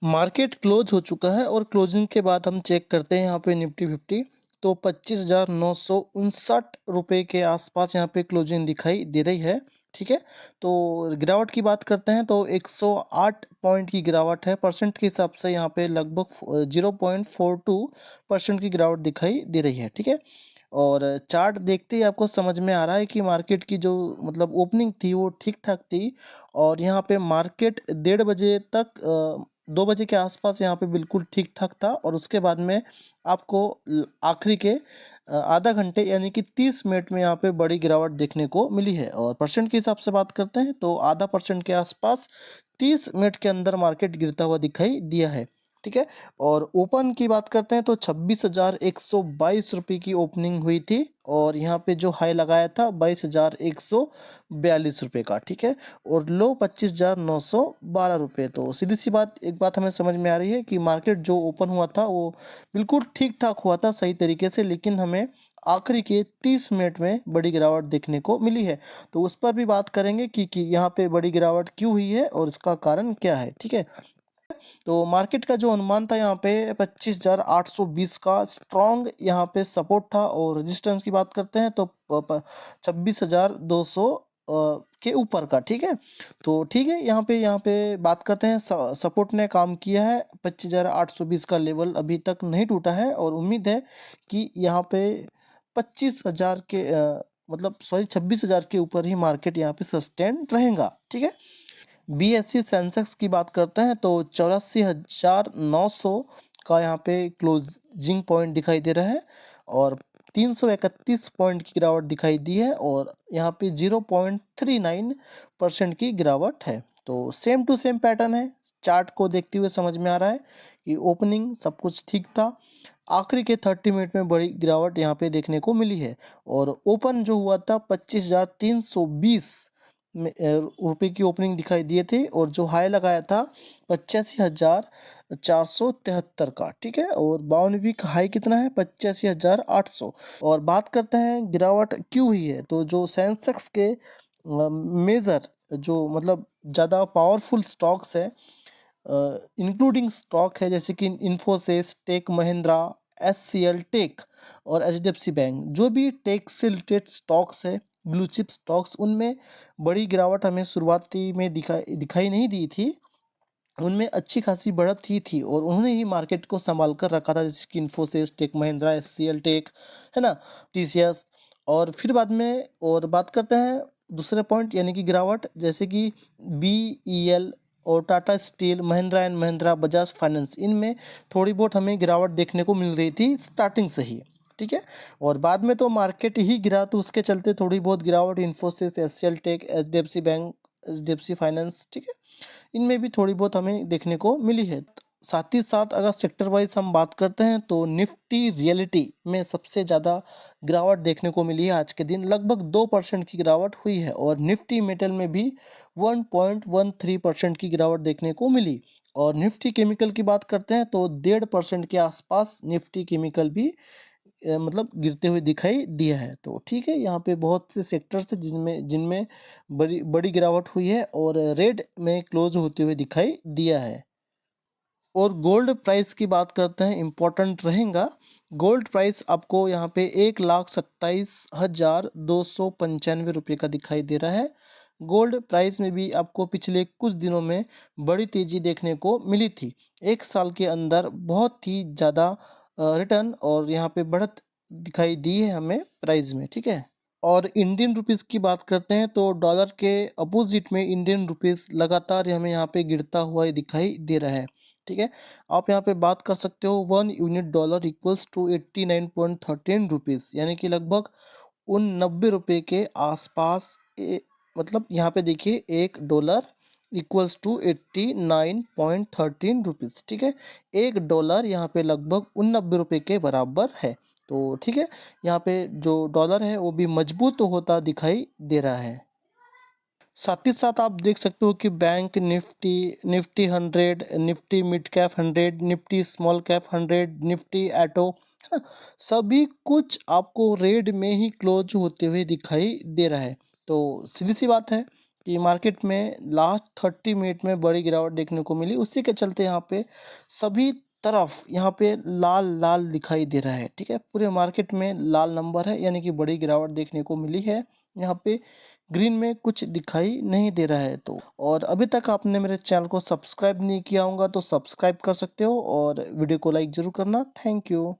Market close हो चुका है और क्लोजिंग के बाद हम चेक करते हैं यहाँ पे निफ्टी 50 तो 25,959 रुपये के आसपास यहाँ पे क्लोजिंग दिखाई दे रही है। ठीक है, तो गिरावट की बात करते हैं तो 108 पॉइंट की गिरावट है। परसेंट के हिसाब से यहाँ पे लगभग 0.42% की गिरावट दिखाई दे रही है। ठीक है, और चार्ट देखते ही आपको समझ में आ रहा है कि मार्केट की जो मतलब ओपनिंग थी वो ठीक ठाक थी और यहाँ पे मार्केट 1:30 बजे तक 2 बजे के आसपास यहाँ पे बिल्कुल ठीक ठाक था और उसके बाद में आपको आखिरी के आधा घंटे यानी कि 30 मिनट में यहाँ पे बड़ी गिरावट देखने को मिली है। और परसेंट के हिसाब से बात करते हैं तो आधा परसेंट के आसपास 30 मिनट के अंदर मार्केट गिरता हुआ दिखाई दिया है। ठीक है, और ओपन की बात करते हैं तो 26,122 रुपये की ओपनिंग हुई थी और यहाँ पे जो हाई लगाया था 22,142 रुपये का। ठीक है, और लो 25,912 रुपये। तो सीधी सी बात, एक बात हमें समझ में आ रही है कि मार्केट जो ओपन हुआ था वो बिल्कुल ठीक ठाक हुआ था सही तरीके से, लेकिन हमें आखिरी के 30 मिनट में बड़ी गिरावट देखने को मिली है। तो उस पर भी बात करेंगे कि यहाँ पे बड़ी गिरावट क्यों हुई है और इसका कारण क्या है। ठीक है, तो मार्केट का जो अनुमान था यहाँ पे 25,820 का स्ट्रॉन्ग यहाँ पे सपोर्ट था और रेजिस्टेंस की बात करते हैं तो 26,200 के ऊपर का। ठीक है, तो ठीक है, यहाँ पे बात करते हैं सपोर्ट ने काम किया है। 25,820 का लेवल अभी तक नहीं टूटा है और उम्मीद है कि यहाँ पे 25,000 के मतलब सॉरी 26,000 के ऊपर ही मार्केट यहाँ पे सस्टेन रहेगा। ठीक है, बीएससी सेंसेक्स की बात करते हैं तो 84,900 का यहाँ पे क्लोजिंग पॉइंट दिखाई दे रहा है और 331 पॉइंट की गिरावट दिखाई दी है और यहाँ पे 0.39% की गिरावट है। तो सेम टू सेम पैटर्न है। चार्ट को देखते हुए समझ में आ रहा है कि ओपनिंग सब कुछ ठीक था, आखिरी के 30 मिनट में बड़ी गिरावट यहाँ पे देखने को मिली है और ओपन जो हुआ था 25,320 रुपये की ओपनिंग दिखाई दिए थे और जो हाई लगाया था 85,473 का। ठीक है, और 52वीं का हाई कितना है 85,800। और बात करते हैं गिरावट क्यों हुई है, तो जो सेंसेक्स के मेजर जो मतलब ज़्यादा पावरफुल स्टॉक्स है इंक्लूडिंग स्टॉक है जैसे कि Infosys, Tech Mahindra, HCL Tech और एचडीएफसी बैंक, जो भी टेक से रिलेटेड स्टॉक्स है ब्लू चिप स्टॉक्स, उनमें बड़ी गिरावट हमें शुरुआती में दिखाई नहीं दी थी। उनमें अच्छी खासी बढ़त ही थी और उन्होंने ही मार्केट को संभाल कर रखा था, जैसे कि Infosys, Tech Mahindra, HCL Tech, है ना, टीसीएस। और फिर बाद में और बात करते हैं दूसरे पॉइंट यानी कि गिरावट, जैसे कि बीईएल और Tata steel, Mahindra and Mahindra, Bajaj finance, इनमें थोड़ी बहुत हमें गिरावट देखने को मिल रही थी स्टार्टिंग से ही। ठीक है, और बाद में तो मार्केट ही गिरा तो उसके चलते थोड़ी बहुत गिरावट Infosys, HCL Tech, HDFC bank, HDFC finance, ठीक है, इनमें भी थोड़ी बहुत हमें देखने को मिली है। साथ ही साथ अगर सेक्टर वाइज हम बात करते हैं तो निफ्टी रियलिटी में सबसे ज़्यादा गिरावट देखने को मिली है। आज के दिन लगभग 2% की गिरावट हुई है और निफ्टी मेटल में भी 1.13% की गिरावट देखने को मिली। और निफ्टी केमिकल की बात करते हैं तो 1.5% के आसपास निफ्टी केमिकल भी मतलब गिरते हुए दिखाई दिया है। तो ठीक है, यहाँ पे बहुत से सेक्टर्स हैं जिनमें जिनमें बड़ी बड़ी गिरावट हुई है और रेड में क्लोज होते हुए दिखाई दिया है। और गोल्ड प्राइस की बात करते हैं, इम्पोर्टेंट रहेगा। गोल्ड प्राइस आपको यहाँ पे 1,27,295 का दिखाई दे रहा है। गोल्ड प्राइस में भी आपको पिछले कुछ दिनों में बड़ी तेज़ी देखने को मिली थी। एक साल के अंदर बहुत ही ज़्यादा रिटर्न और यहाँ पे बढ़त दिखाई दी है हमें प्राइस में। ठीक है, और इंडियन रुपीस की बात करते हैं तो डॉलर के अपोजिट में इंडियन रुपीस लगातार हमें यहाँ पे गिरता हुआ दिखाई दे रहा है। ठीक है, आप यहाँ पे बात कर सकते हो 1 unit dollar equals to 89.13 rupees, यानी कि लगभग 89 रुपये के आसपास मतलब यहाँ पे देखिए $1 इक्वल्स टू 89.13 रुपीज़। ठीक है, $1 यहाँ पे लगभग 89 रुपये के बराबर है। तो ठीक है, यहाँ पे जो डॉलर है वो भी मजबूत होता दिखाई दे रहा है। साथ ही साथ आप देख सकते हो कि bank nifty, nifty 100, nifty mid cap 100, nifty small cap 100, nifty auto, है ना, सभी कुछ आपको रेड में ही क्लोज होते हुए दिखाई दे रहा है। तो सीधी सी बात है कि मार्केट में लास्ट 30 मिनट में बड़ी गिरावट देखने को मिली। उसी के चलते यहाँ पे सभी तरफ यहाँ पे लाल-लाल दिखाई दे रहा है, ठीक है? पूरे मार्केट में लाल नंबर है, यानी कि बड़ी गिरावट देखने को मिली है। यहाँ पे ग्रीन में कुछ दिखाई नहीं दे रहा है तो। और अभी तक आपने मेरे चैनल को सब्सक्राइब नहीं किया होगा तो सब्सक्राइब कर सकते हो और वीडियो को लाइक ज़रूर करना। Thank you.